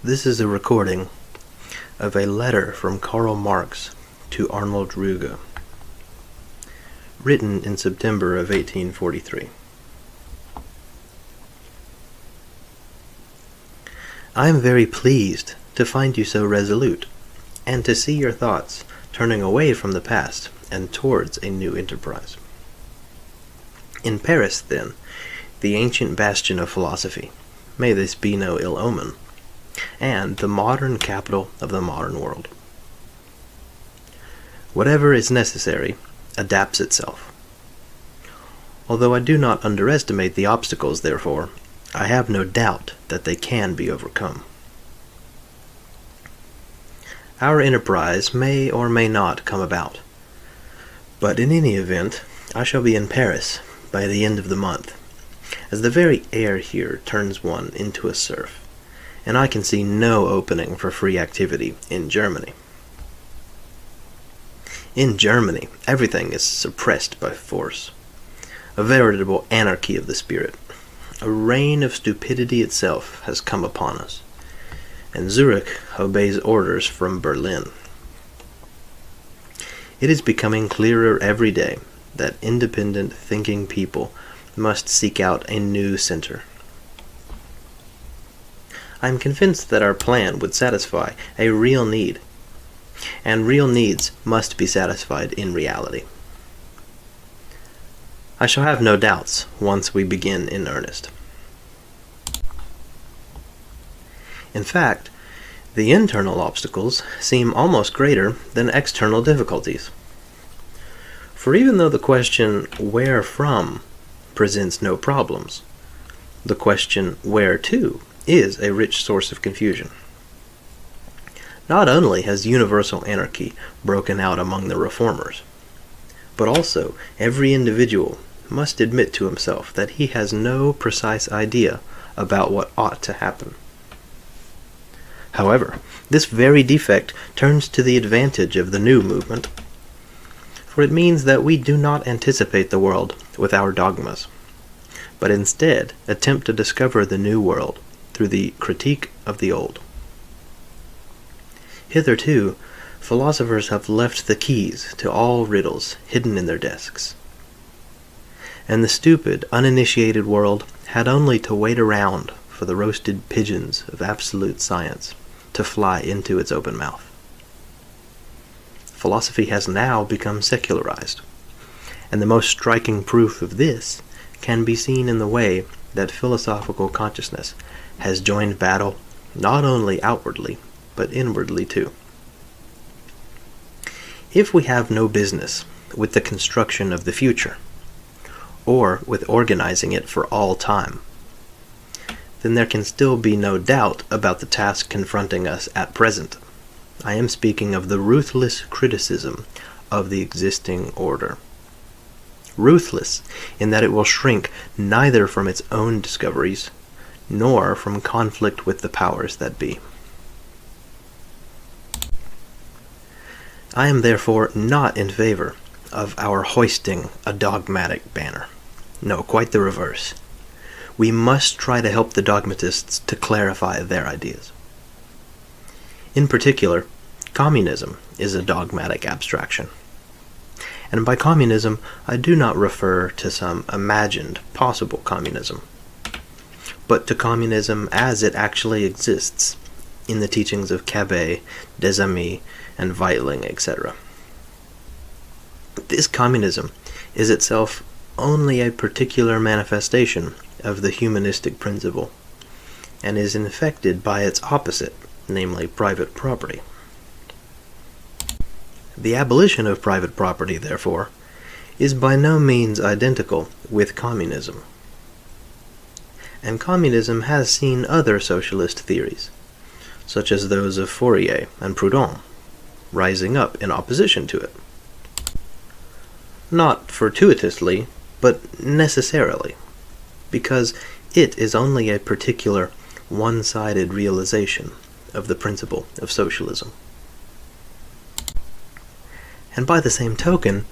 This is a recording of a letter from Karl Marx to Arnold Ruge, written in September of 1843. I am very pleased to find you so resolute, and to see your thoughts turning away from the past and towards a new enterprise. In Paris, then, the ancient bastion of philosophy, may this be no ill omen, and the modern capital of the modern world. Whatever is necessary adapts itself. Although I do not underestimate the obstacles, therefore, I have no doubt that they can be overcome. Our enterprise may or may not come about, but in any event, I shall be in Paris by the end of the month, as the very air here turns one into a serf, and I can see no opening for free activity in Germany. In Germany, everything is suppressed by force, a veritable anarchy of the spirit. A reign of stupidity itself has come upon us, and Zurich obeys orders from Berlin. It is becoming clearer every day that independent thinking people must seek out a new center. I am convinced that our plan would satisfy a real need, and real needs must be satisfied in reality. I shall have no doubts once we begin in earnest. In fact, the internal obstacles seem almost greater than external difficulties. For even though the question "where from" presents no problems, the question "where to" is a rich source of confusion. Not only has universal anarchy broken out among the reformers, but also every individual must admit to himself that he has no precise idea about what ought to happen. However, this very defect turns to the advantage of the new movement, for it means that we do not anticipate the world with our dogmas, but instead attempt to discover the new world through the critique of the old. Hitherto, philosophers have left the keys to all riddles hidden in their desks, and the stupid, uninitiated world had only to wait around for the roasted pigeons of absolute science to fly into its open mouth. Philosophy has now become secularized, and the most striking proof of this can be seen in the way that philosophical consciousness has joined battle not only outwardly, but inwardly too. If we have no business with the construction of the future, or with organizing it for all time, then there can still be no doubt about the task confronting us at present. I am speaking of the ruthless criticism of the existing order. Ruthless in that it will shrink neither from its own discoveries, nor from conflict with the powers that be. I am therefore not in favor of our hoisting a dogmatic banner. No, quite the reverse. We must try to help the dogmatists to clarify their ideas. In particular, communism is a dogmatic abstraction. And by communism, I do not refer to some imagined possible communism, but to communism as it actually exists in the teachings of Cabet, Des Amis, and Weitling, etc. This communism is itself only a particular manifestation of the humanistic principle, and is infected by its opposite, namely private property. The abolition of private property, therefore, is by no means identical with communism. And communism has seen other socialist theories, such as those of Fourier and Proudhon, rising up in opposition to it. Not fortuitously, but necessarily, because it is only a particular one-sided realization of the principle of socialism. And by the same token,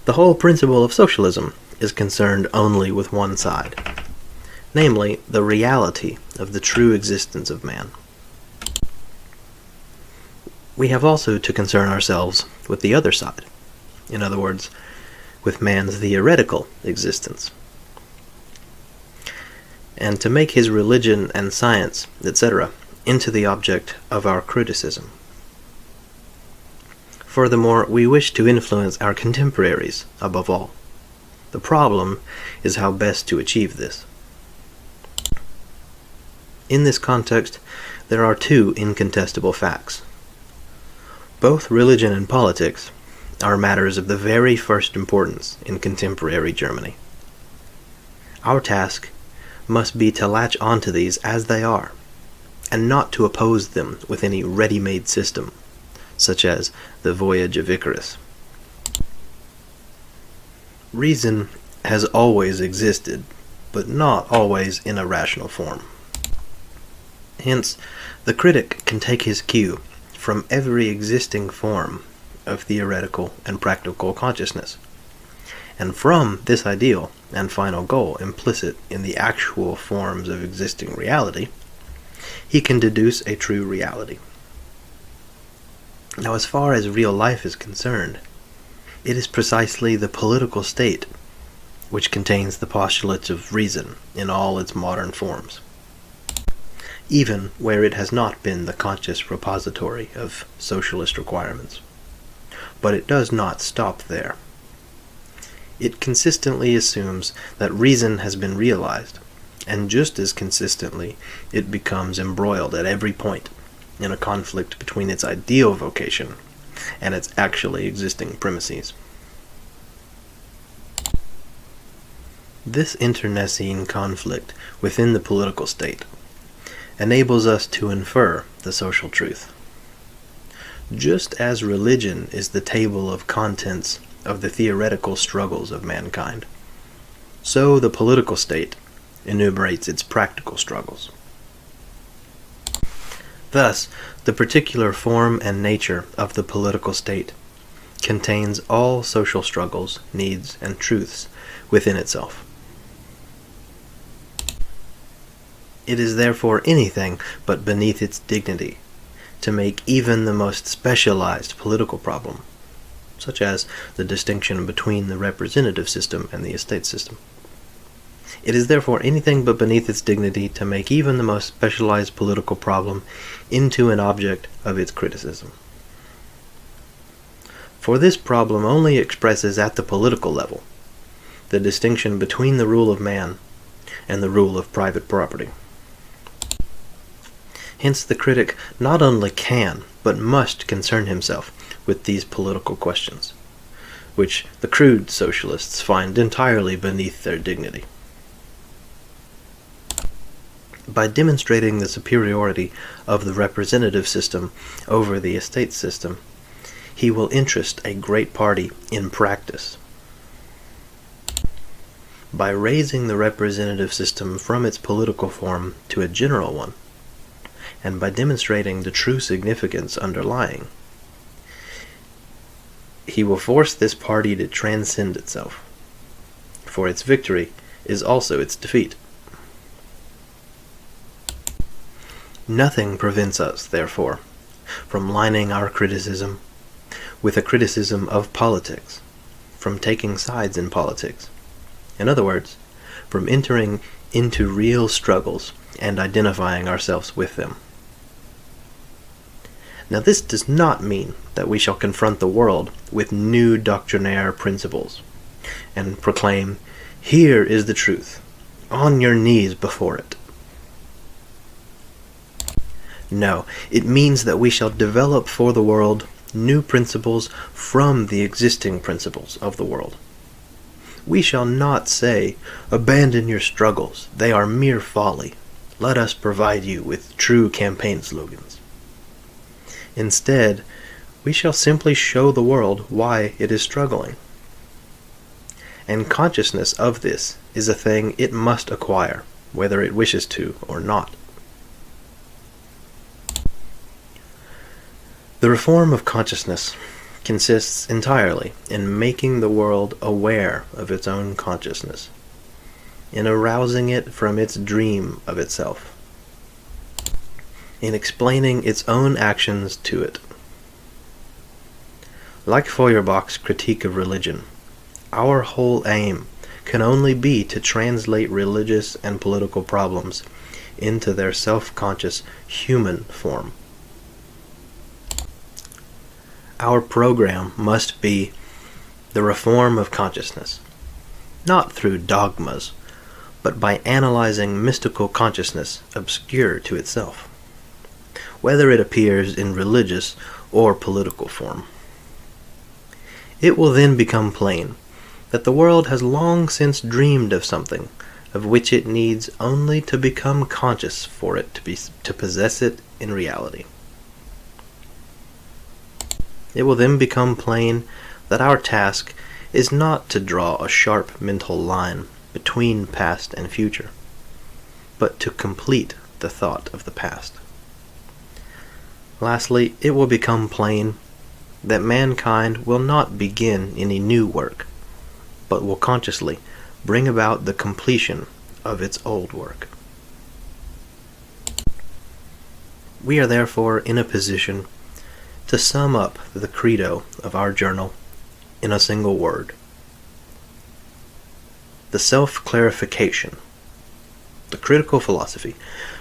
the whole principle of socialism is concerned only with one side, namely the reality of the true existence of man. we have also to concern ourselves with the other side. In other words, with man's theoretical existence, and to make his religion and science, etc., into the object of our criticism. Furthermore, we wish to influence our contemporaries above all. The problem is how best to achieve this. In this context, there are two incontestable facts. Both religion and politics are matters of the very first importance in contemporary Germany. Our task must be to latch onto these as they are, and not to oppose them with any ready-made system, such as the voyage of Icarus. Reason has always existed, but not always in a rational form. Hence, the critic can take his cue from every existing form of theoretical and practical consciousness, and from this ideal and final goal implicit in the actual forms of existing reality, he can deduce a true reality. Now, as far as real life is concerned, it is precisely the political state which contains the postulates of reason in all its modern forms, even where it has not been the conscious repository of socialist requirements. But it does not stop there. It consistently assumes that reason has been realized, and just as consistently it becomes embroiled at every point in a conflict between its ideal vocation and its actually existing premises. This internecine conflict within the political state enables us to infer the social truth. Just as religion is the table of contents of the theoretical struggles of mankind, so the political state enumerates its practical struggles. Thus, the particular form and nature of the political state contains all social struggles, needs, and truths within itself. It is therefore anything but beneath its dignity to make even the most specialized political problem, such as the distinction between the representative system and the estate system. It is therefore anything but beneath its dignity to make even the most specialized political problem into an object of its criticism. For this problem only expresses at the political level the distinction between the rule of man and the rule of private property. Hence the critic not only can, but must concern himself with these political questions, which the crude socialists find entirely beneath their dignity. By demonstrating the superiority of the representative system over the estate system, he will interest a great party in practice. By raising the representative system from its political form to a general one, and by demonstrating the true significance underlying, he will force this party to transcend itself, for its victory is also its defeat. Nothing prevents us, therefore, from lining our criticism with a criticism of politics, from taking sides in politics. In other words, from entering into real struggles and identifying ourselves with them. Now, this does not mean that we shall confront the world with new doctrinaire principles and proclaim, "Here is the truth, on your knees before it." No, it means that we shall develop for the world new principles from the existing principles of the world. We shall not say, "Abandon your struggles, they are mere folly. Let us provide you with true campaign slogans." Instead, we shall simply show the world why it is struggling. And consciousness of this is a thing it must acquire, whether it wishes to or not. The reform of consciousness consists entirely in making the world aware of its own consciousness, in arousing it from its dream of itself, in explaining its own actions to it, Like Feuerbach's critique of religion, our whole aim can only be to translate religious and political problems into their self-conscious human form. Our program must be the reform of consciousness, not through dogmas, but by analyzing mystical consciousness obscure to itself, whether it appears in religious or political form. It will then become plain that the world has long since dreamed of something of which it needs only to become conscious for it to possess it in reality. It will then become plain that our task is not to draw a sharp mental line between past and future, but to complete the thought of the past. Lastly, it will become plain that mankind will not begin any new work, but will consciously bring about the completion of its old work. We are therefore in a position to sum up the credo of our journal in a single word: the self-clarification, the critical philosophy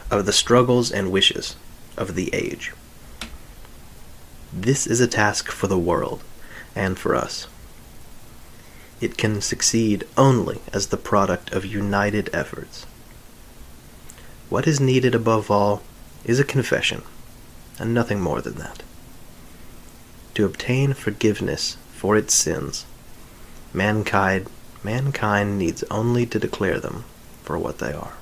of the struggles and wishes of the age. This is a task for the world and for us. It can succeed only as the product of united efforts. What is needed above all is a confession, and nothing more than that. To obtain forgiveness for its sins, mankind needs only to declare them for what they are.